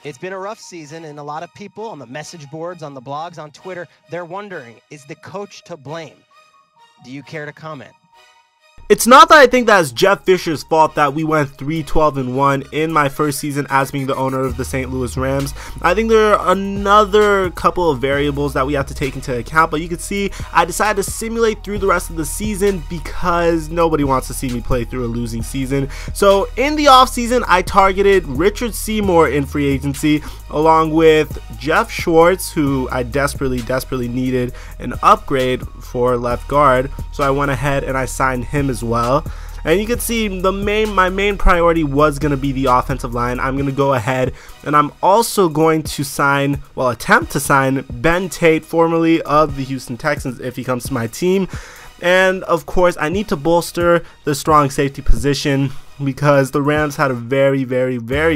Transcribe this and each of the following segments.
It's been a rough season, and a lot of people on the message boards, on the blogs, on Twitter, they're wondering, is the coach to blame? Do you care to comment? It's not that I think that's Jeff Fisher's fault that we went 3-12-1 in my first season as being the owner of the St. Louis Rams. I think there are another couple of variables that we have to take into account, but you can see I decided to simulate through the rest of the season because nobody wants to see me play through a losing season. So in the offseason, I targeted Richard Seymour in free agency along with Jeff Schwartz, who I desperately needed an upgrade for left guard. So I went ahead and I signed him as well. And you can see my main priority was going to be the offensive line. I'm going to go ahead and I'm also going to sign, well, attempt to sign Ben Tate, formerly of the Houston Texans, if he comes to my team. And of course, I need to bolster the strong safety position because the Rams had a very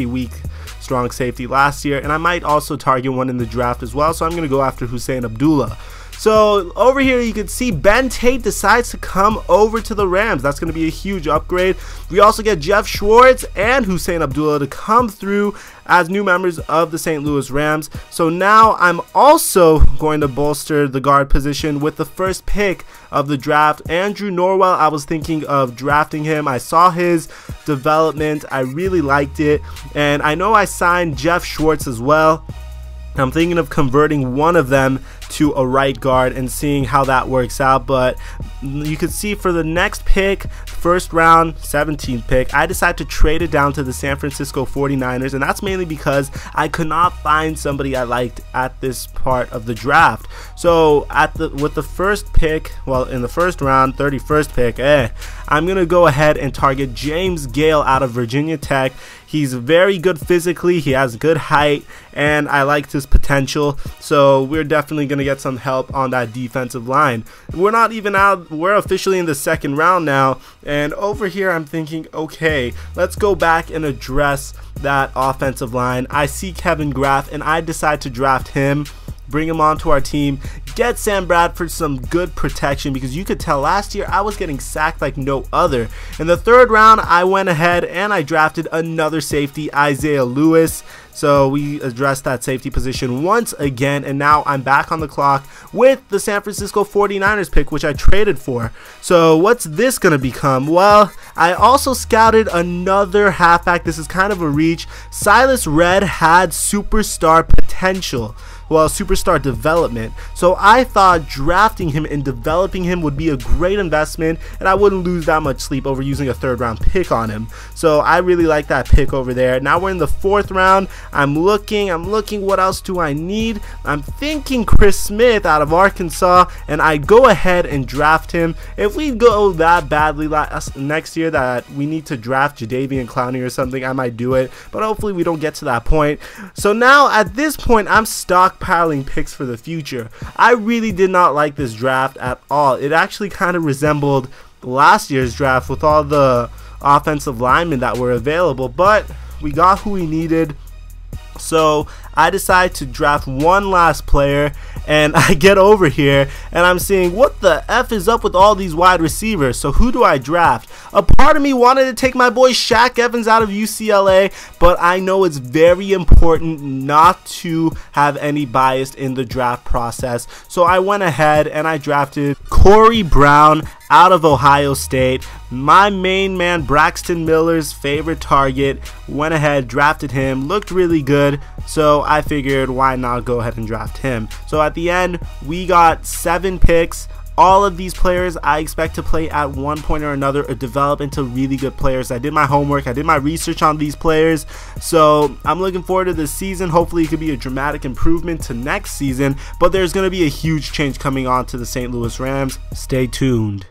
weak strong safety last year, and I might also target one in the draft as well. So I'm going to go after Hussein Abdullah. So over here you can see Ben Tate decides to come over to the Rams. That's going to be a huge upgrade. We also get Jeff Schwartz and Hussein Abdullah to come through as new members of the St. Louis Rams. So now I'm also going to bolster the guard position with the first pick of the draft. Andrew Norwell, I was thinking of drafting him. I saw his development. I really liked it. And I know I signed Jeff Schwartz as well. I'm thinking of converting one of them to a right guard and seeing how that works out. But you can see for the next pick, first round 17th pick, I decided to trade it down to the San Francisco 49ers, and that's mainly because I could not find somebody I liked at this part of the draft. So with the first pick, well, in the first round, 31st pick, I'm gonna go ahead and target James Gale out of Virginia Tech. He's very good physically, he has good height, and I liked his potential. So we're definitely gonna get some help on that defensive line. We're not even out, we're officially in the second round now, and over here I'm thinking, okay, let's go back and address that offensive line. I see Kevin Graff and I decide to draft him, bring him onto our team, get Sam Bradford some good protection, because you could tell last year I was getting sacked like no other. In the third round, I went ahead and I drafted another safety, Isaiah Lewis. So we addressed that safety position once again, and now I'm back on the clock with the San Francisco 49ers pick, which I traded for. So what's this going to become? Well, I also scouted another halfback. This is kind of a reach. Silas Redd had superstar potential. Well, superstar development. So I thought drafting him and developing him would be a great investment, and I wouldn't lose that much sleep over using a third round pick on him. So I really like that pick over there. Now we're in the fourth round. I'm looking, what else do I need? I'm thinking Chris Smith out of Arkansas, and I go ahead and draft him. If we go that badly next year that we need to draft Jadeveon Clowney or something, I might do it, but hopefully we don't get to that point. So now at this point, I'm stockpiling picks for the future. I really did not like this draft at all. It actually kind of resembled last year's draft with all the offensive linemen that were available, but we got who we needed. So I decide to draft one last player, and I get over here and I'm seeing what the F is up with all these wide receivers. So who do I draft? A part of me wanted to take my boy Shaq Evans out of UCLA, but I know it's very important not to have any bias in the draft process. So I went ahead and I drafted Corey Brown out of Ohio State. My main man, Braxton Miller's favorite target, went ahead, drafted him, looked really good, so I figured why not go ahead and draft him. So at the end, we got 7 picks. All of these players I expect to play at one point or another or develop into really good players. I did my homework, I did my research on these players, so I'm looking forward to this season. Hopefully it could be a dramatic improvement to next season, but there's going to be a huge change coming on to the St. Louis Rams. Stay tuned.